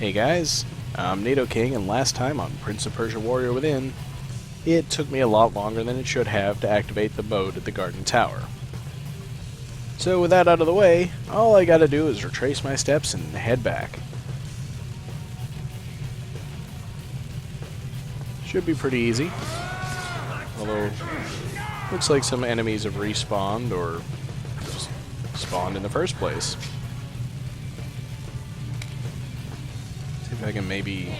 Hey guys, I'm NATO King, and last time on Prince of Persia Warrior Within, it took me a lot longer than it should have to activate the boat at the Garden Tower. So with that out of the way, all I gotta do is retrace my steps and head back. Should be pretty easy, although looks like some enemies have respawned or just spawned in the first place. See if I can maybe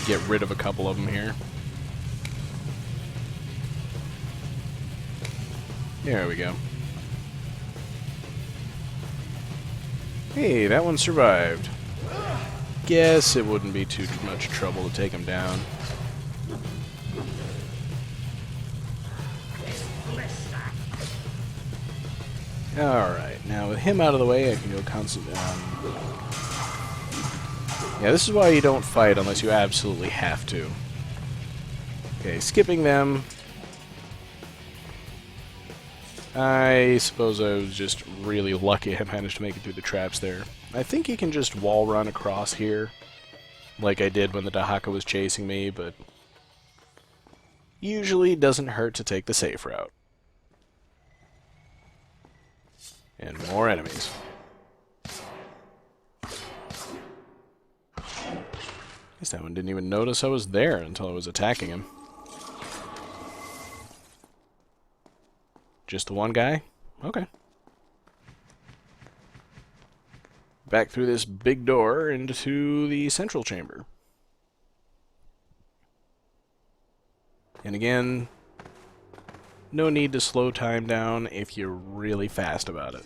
get rid of a couple of them here. There we go. Hey, that one survived. Guess it wouldn't be too much trouble to take him down. Alright, now with him out of the way, I can go concentrate on... Yeah, this is why you don't fight unless you absolutely have to. Okay, skipping them. I suppose I was just really lucky I managed to make it through the traps there. I think you can just wall run across here, like I did when the Dahaka was chasing me, but usually it doesn't hurt to take the safe route. And more enemies. Guess that one didn't even notice I was there until I was attacking him. Just the one guy? Okay. Back through this big door into the central chamber. And again, no need to slow time down if you're really fast about it.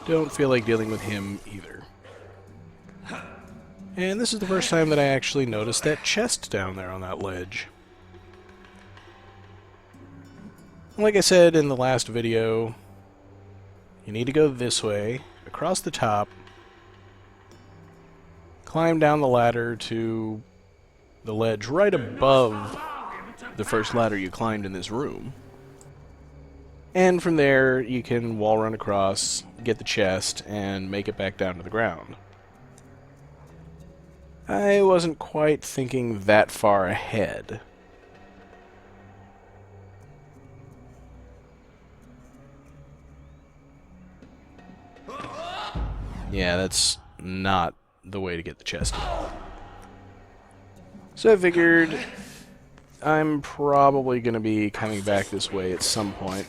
Don't feel like dealing with him either. And this is the first time that I actually noticed that chest down there on that ledge. Like I said in the last video, you need to go this way, across the top, climb down the ladder to the ledge right above the first ladder you climbed in this room. And from there, you can wall run across, get the chest, and make it back down to the ground. I wasn't quite thinking that far ahead. Yeah, that's not the way to get the chest. So I figured I'm probably going to be coming back this way at some point.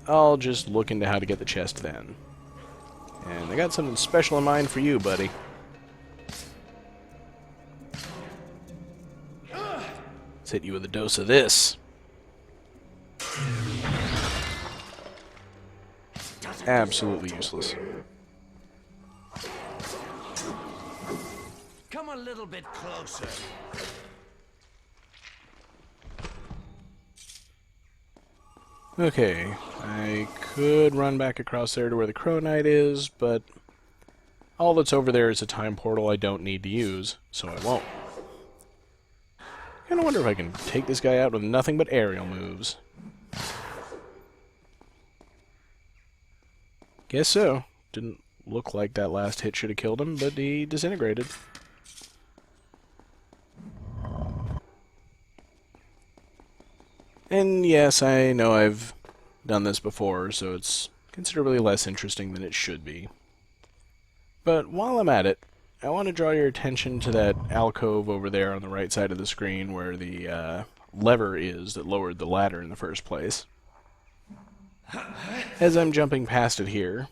I'll just look into how to get the chest then. And I got something special in mind for you, buddy. Let's hit you with a dose of this. Absolutely useless. Come a little bit closer. Okay, I could run back across there to where the Crow Knight is, but all that's over there is a time portal I don't need to use, so I won't. Kinda wonder if I can take this guy out with nothing but aerial moves. Guess so. Didn't look like that last hit should have killed him, but he disintegrated. And yes, I know I've done this before, so it's considerably less interesting than it should be. But while I'm at it, I want to draw your attention to that alcove over there on the right side of the screen where the lever is that lowered the ladder in the first place. As I'm jumping past it here,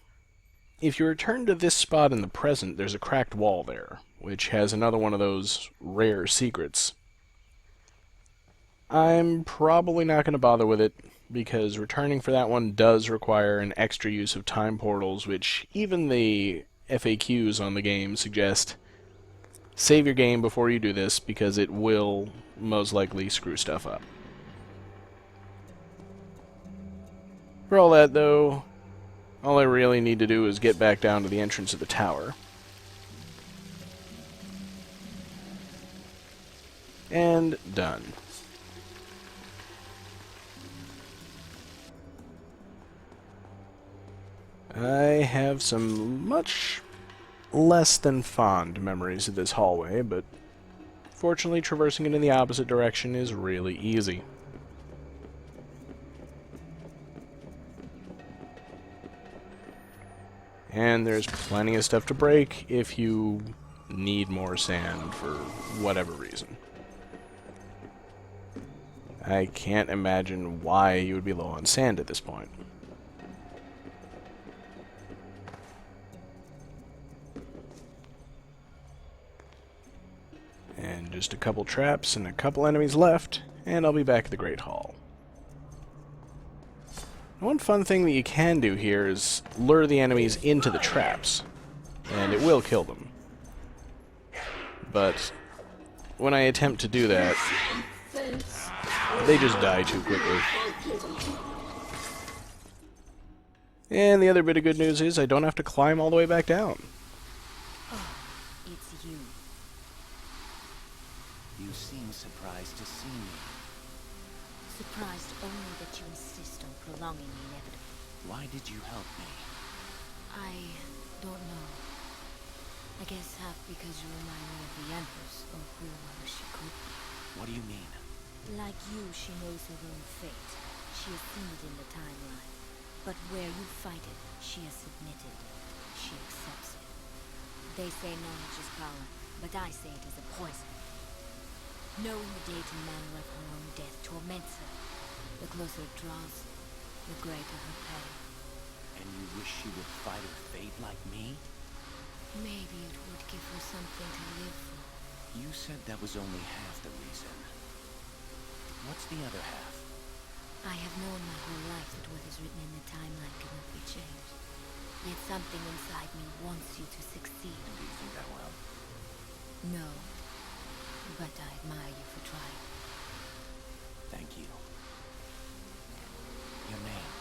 if you return to this spot in the present, there's a cracked wall there, which has another one of those rare secrets. I'm probably not going to bother with it, because returning for that one does require an extra use of time portals, which even the FAQs on the game suggest save your game before you do this, because it will most likely screw stuff up. For all that, though, all I really need to do is get back down to the entrance of the tower. And done. I have some much less than fond memories of this hallway, but fortunately traversing it in the opposite direction is really easy. And there's plenty of stuff to break if you need more sand for whatever reason. I can't imagine why you would be low on sand at this point. And just a couple traps and a couple enemies left, and I'll be back at the Great Hall. One fun thing that you can do here is lure the enemies into the traps, and it will kill them. But when I attempt to do that, they just die too quickly. And the other bit of good news is I don't have to climb all the way back down. Oh, it's you. You seem surprised to see me. Surprised only that you insist on prolonging the inevitable. Why did you help me? I don't know. I guess half because you remind me of the Empress, or who she could be. What do you mean? Like you, she knows her own fate. She has seen it in the timeline. But where you fight it, she has submitted. She accepts it. They say knowledge is power, but I say it is a poison. Knowing the date and manner of her own death torments her. The closer it draws, the greater her pain. And you wish she would fight her fate like me? Maybe it would give her something to live for. You said that was only half the reason. What's the other half? I have known my whole life that what is written in the timeline cannot be changed. Yet something inside me wants you to succeed. And do you think that will? No. But I admire you for trying. Thank you. Your name.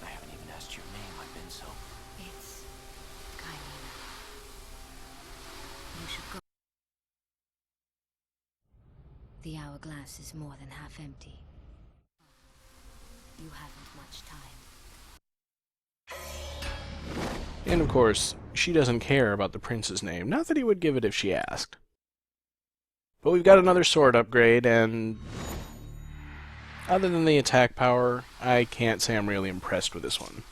I haven't even asked your name. I've been so... It's... Kylina. You should go. The hourglass is more than half empty. You haven't much time. And of course, she doesn't care about the prince's name. Not that he would give it if she asked. But we've got another sword upgrade, and other than the attack power, I can't say I'm really impressed with this one.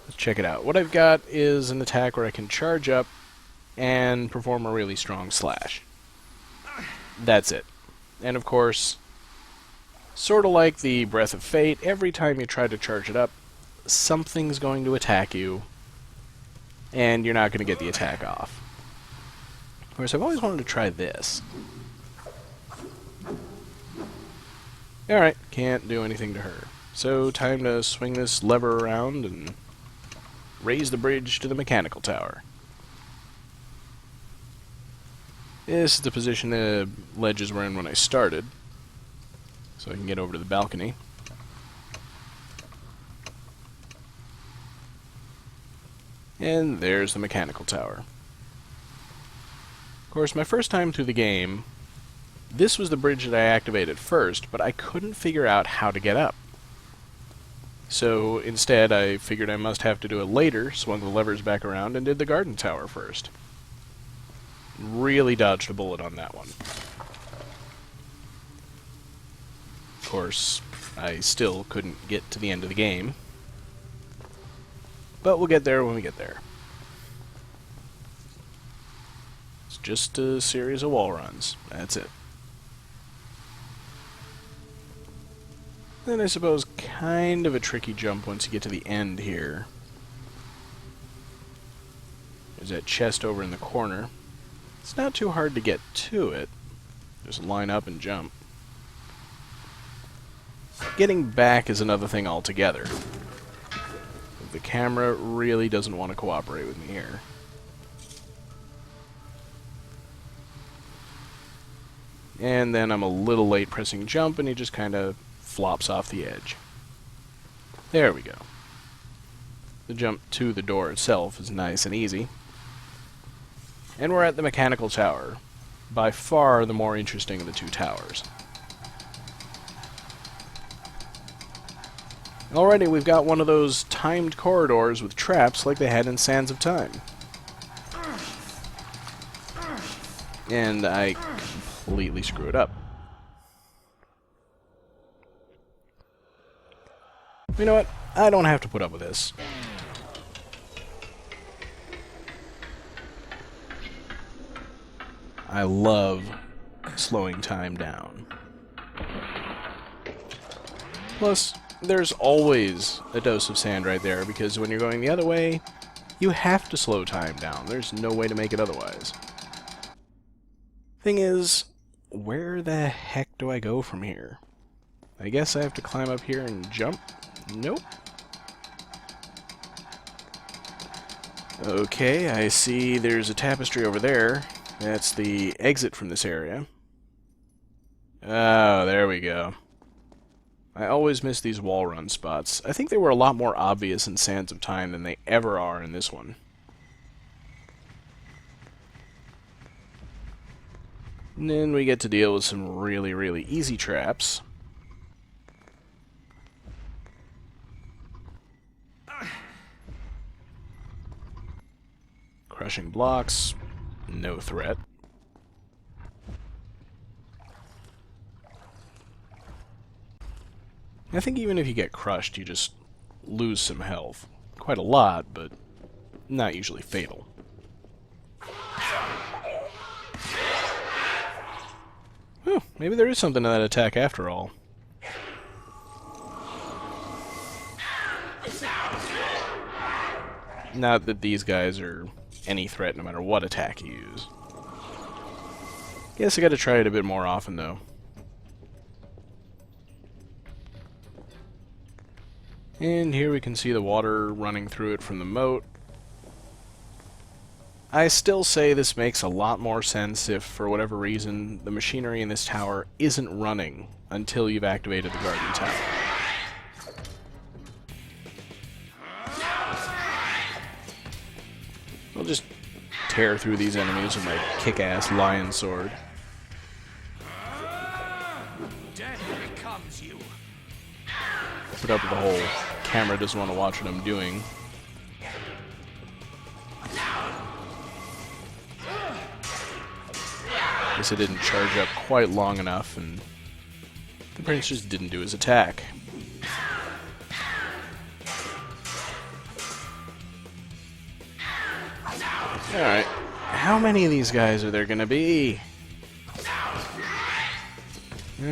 Let's check it out. What I've got is an attack where I can charge up and perform a really strong slash. That's it. And of course, sort of like the Breath of Fate, every time you try to charge it up, something's going to attack you, and you're not going to get the attack off. Of course, I've always wanted to try this. Alright, can't do anything to her. So, time to swing this lever around and raise the bridge to the mechanical tower. This is the position the ledges were in when I started, so I can get over to the balcony. And there's the mechanical tower. Of course, my first time through the game, this was the bridge that I activated first, but I couldn't figure out how to get up. So instead, I figured I must have to do it later, swung the levers back around, and did the garden tower first. Really dodged a bullet on that one. Of course, I still couldn't get to the end of the game. But we'll get there when we get there. It's just a series of wall runs. That's it. Then I suppose kind of a tricky jump once you get to the end here. There's that chest over in the corner. It's not too hard to get to it. Just line up and jump. Getting back is another thing altogether. The camera really doesn't want to cooperate with me here. And then I'm a little late pressing jump, and he just kind of flops off the edge. There we go. The jump to the door itself is nice and easy. And we're at the mechanical tower. By far the more interesting of the two towers. Already we've got one of those timed corridors with traps like they had in Sands of Time. And I completely screw it up. You know what? I don't have to put up with this. I love slowing time down. Plus, there's always a dose of sand right there, because when you're going the other way, you have to slow time down. There's no way to make it otherwise. Thing is, where the heck do I go from here? I guess I have to climb up here and jump? Nope. Okay, I see there's a tapestry over there. That's the exit from this area. Oh, there we go. I always miss these wall run spots. I think they were a lot more obvious in Sands of Time than they ever are in this one. And then we get to deal with some really, really easy traps. Crushing blocks, no threat. I think even if you get crushed, you just lose some health. Quite a lot, but not usually fatal. Oh, maybe there is something to that attack after all. Not that these guys are any threat no matter what attack you use. Guess I gotta try it a bit more often though. And here we can see the water running through it from the moat. I still say this makes a lot more sense if, for whatever reason, the machinery in this tower isn't running until you've activated the Guardian Tower. I'll just tear through these enemies with my kick-ass lion sword. Death becomes you. Put up with the whole camera doesn't want to watch what I'm doing. Guess I didn't charge up quite long enough, and the prince just didn't do his attack. Alright, how many of these guys are there gonna be?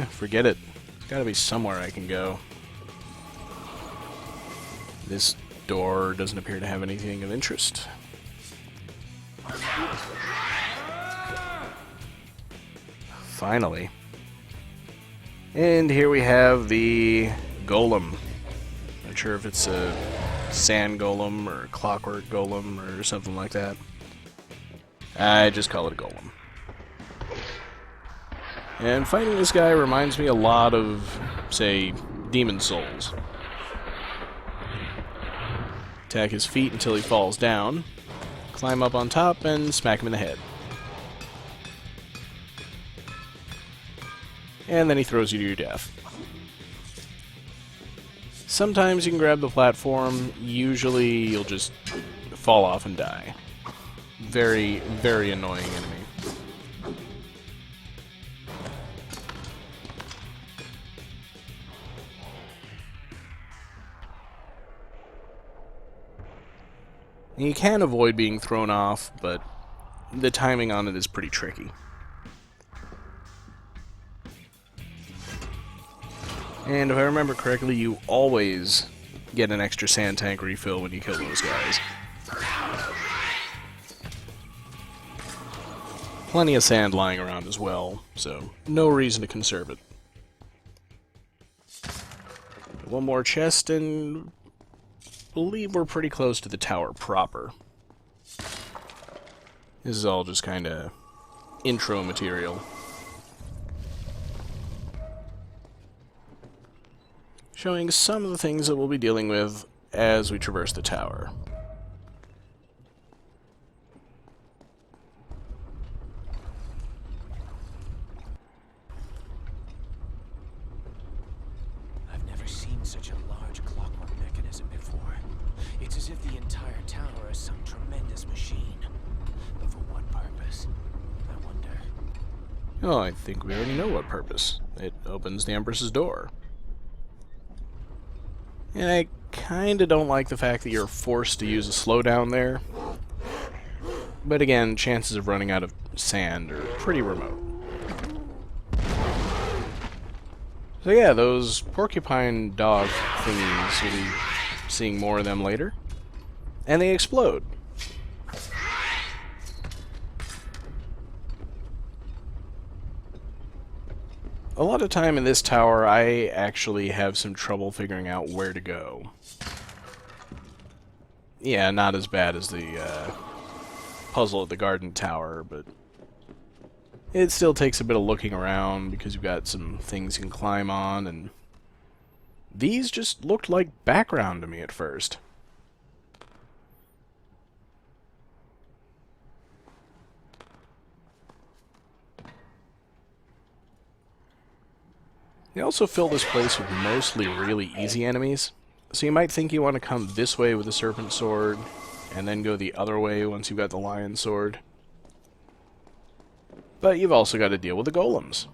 Forget it. There's gotta be somewhere I can go. This door doesn't appear to have anything of interest. Finally. And here we have the golem. Not sure if it's a sand golem or a clockwork golem or something like that. I just call it a golem. And fighting this guy reminds me a lot of, say, Demon Souls. Attack his feet until he falls down, climb up on top, and smack him in the head. And then he throws you to your death. Sometimes you can grab the platform, usually you'll just fall off and die. Very, very annoying enemy. You can avoid being thrown off, but the timing on it is pretty tricky. And if I remember correctly, you always get an extra sand tank refill when you kill those guys. Plenty of sand lying around as well, so no reason to conserve it. One more chest, and I believe we're pretty close to the tower proper. This is all just kind of intro material. Showing some of the things that we'll be dealing with as we traverse the tower. I've never seen such a large clock It's as if the entire tower is some tremendous machine. But for what purpose? I wonder. Oh, I think we already know what purpose. It opens the Empress's door. And I kinda don't like the fact that you're forced to use a slowdown there. But again, chances of running out of sand are pretty remote. So yeah, those porcupine dog thingies, you'll be seeing more of them later. And they explode. A lot of time in this tower, I actually have some trouble figuring out where to go. Yeah, not as bad as the puzzle at the garden tower, but it still takes a bit of looking around because you've got some things you can climb on, and these just looked like background to me at first. They also fill this place with mostly really easy enemies, so you might think you want to come this way with the serpent sword, and then go the other way once you've got the lion sword. But you've also got to deal with the golems.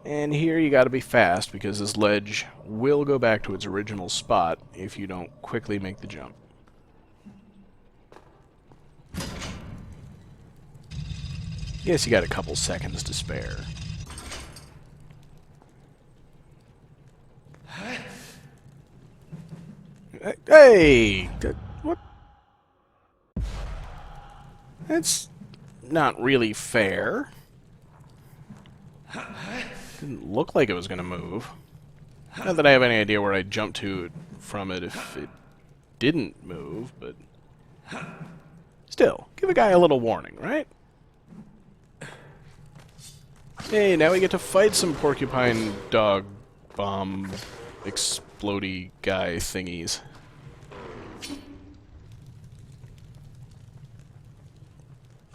And here you got to be fast, because this ledge will go back to its original spot if you don't quickly make the jump. Guess you got a couple seconds to spare. Hey! What? That's not really fair. Didn't look like it was going to move. Not that I have any idea where I'd jump to from it if it didn't move, but still, give a guy a little warning, right? Hey, now we get to fight some porcupine dog bomb explodey guy thingies.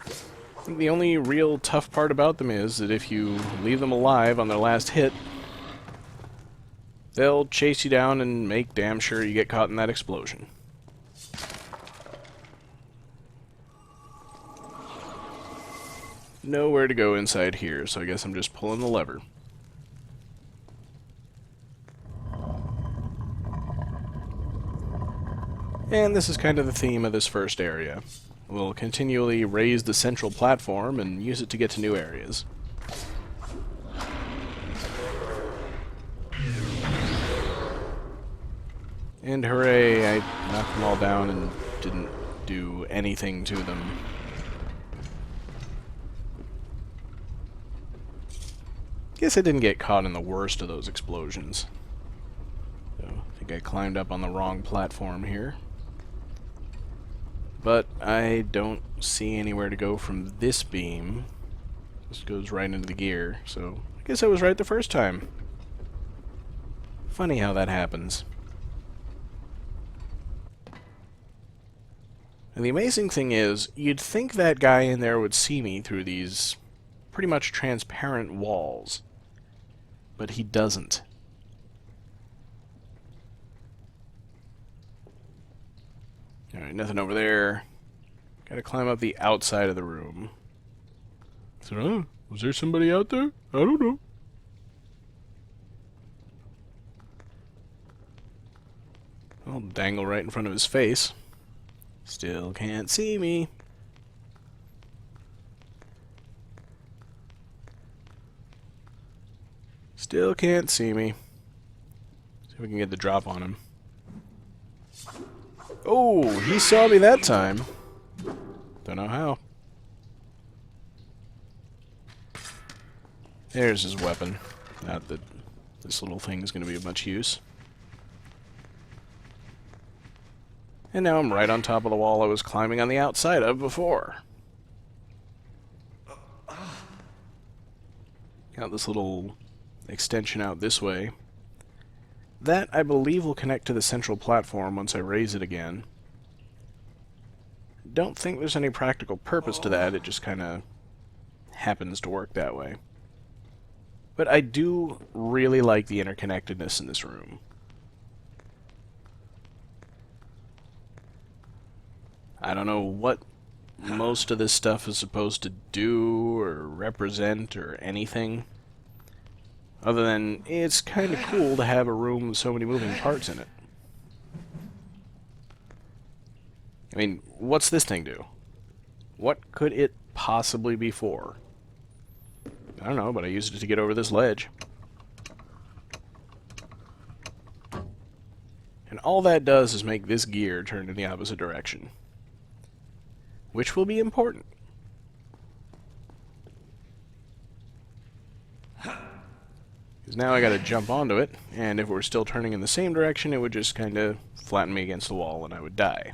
I think the only real tough part about them is that if you leave them alive on their last hit, they'll chase you down and make damn sure you get caught in that explosion. Nowhere to go inside here, so I guess I'm just pulling the lever. And this is kind of the theme of this first area. We'll continually raise the central platform and use it to get to new areas. And hooray, I knocked them all down and didn't do anything to them. Guess I didn't get caught in the worst of those explosions. So, I think I climbed up on the wrong platform here. But I don't see anywhere to go from this beam. This goes right into the gear, so I guess I was right the first time. Funny how that happens. And the amazing thing is, you'd think that guy in there would see me through these pretty much transparent walls. But he doesn't. Alright, nothing over there. Gotta climb up the outside of the room. So, was there somebody out there? I don't know. I'll dangle right in front of his face. Still can't see me. Still can't see me. See if we can get the drop on him. Oh, he saw me that time. Don't know how. There's his weapon. Not that this little thing is going to be of much use. And now I'm right on top of the wall I was climbing on the outside of before. Got this little extension out this way. That, I believe, will connect to the central platform once I raise it again. Don't think there's any practical purpose to that, it just kind of happens to work that way. But I do really like the interconnectedness in this room. I don't know what most of this stuff is supposed to do or represent or anything. Other than, it's kind of cool to have a room with so many moving parts in it. I mean, what's this thing do? What could it possibly be for? I don't know, but I used it to get over this ledge. And all that does is make this gear turn in the opposite direction. Which will be important. Because now I gotta jump onto it, and if it were still turning in the same direction, it would just kinda flatten me against the wall and I would die.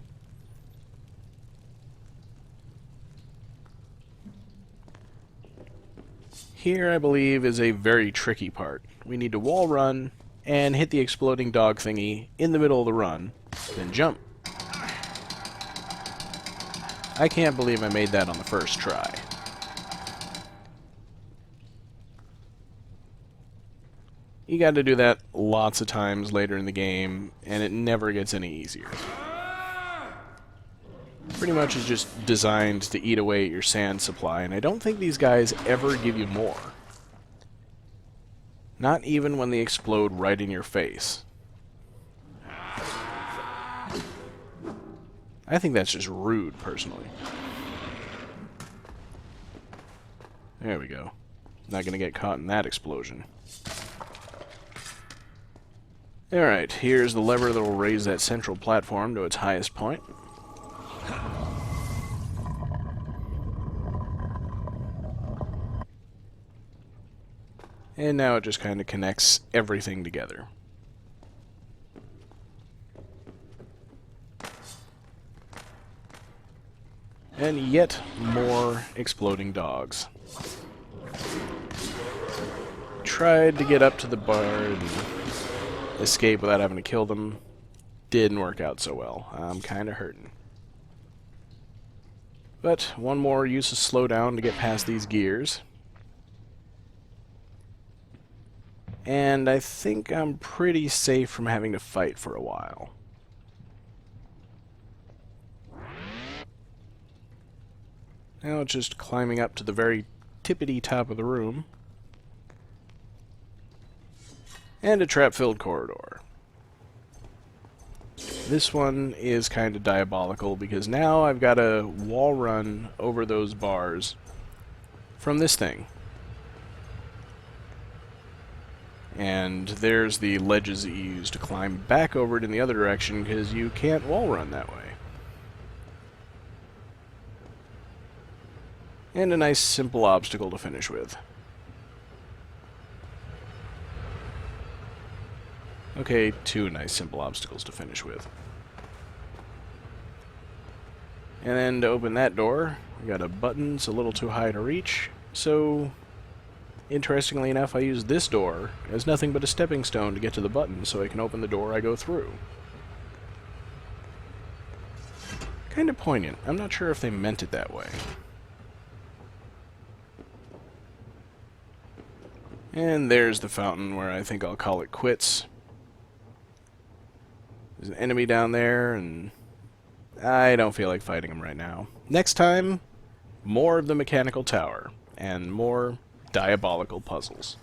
Here, I believe, is a very tricky part. We need to wall run and hit the exploding dog thingy in the middle of the run, then jump. I can't believe I made that on the first try. You got to do that lots of times later in the game, and it never gets any easier. Pretty much is just designed to eat away at your sand supply, and I don't think these guys ever give you more. Not even when they explode right in your face. I think that's just rude, personally. There we go. Not gonna get caught in that explosion. Alright, here's the lever that will raise that central platform to its highest point. And now it just kind of connects everything together. And yet more exploding dogs. Tried to get up to the bar and escape without having to kill them. Didn't work out so well. I'm kind of hurting. But one more use of slowdown to get past these gears. And I think I'm pretty safe from having to fight for a while. Now it's just climbing up to the very tippity top of the room. And a trap-filled corridor. This one is kind of diabolical because now I've got to wall run over those bars from this thing. And there's the ledges that you use to climb back over it in the other direction because you can't wall run that way. And a nice simple obstacle to finish with. Okay, two nice simple obstacles to finish with. And then to open that door, we got a button, it's a little too high to reach, so interestingly enough, I use this door as nothing but a stepping stone to get to the button so I can open the door I go through. Kind of poignant. I'm not sure if they meant it that way. And there's the fountain where I think I'll call it quits. There's an enemy down there, and I don't feel like fighting him right now. Next time, more of the mechanical tower, and more diabolical puzzles.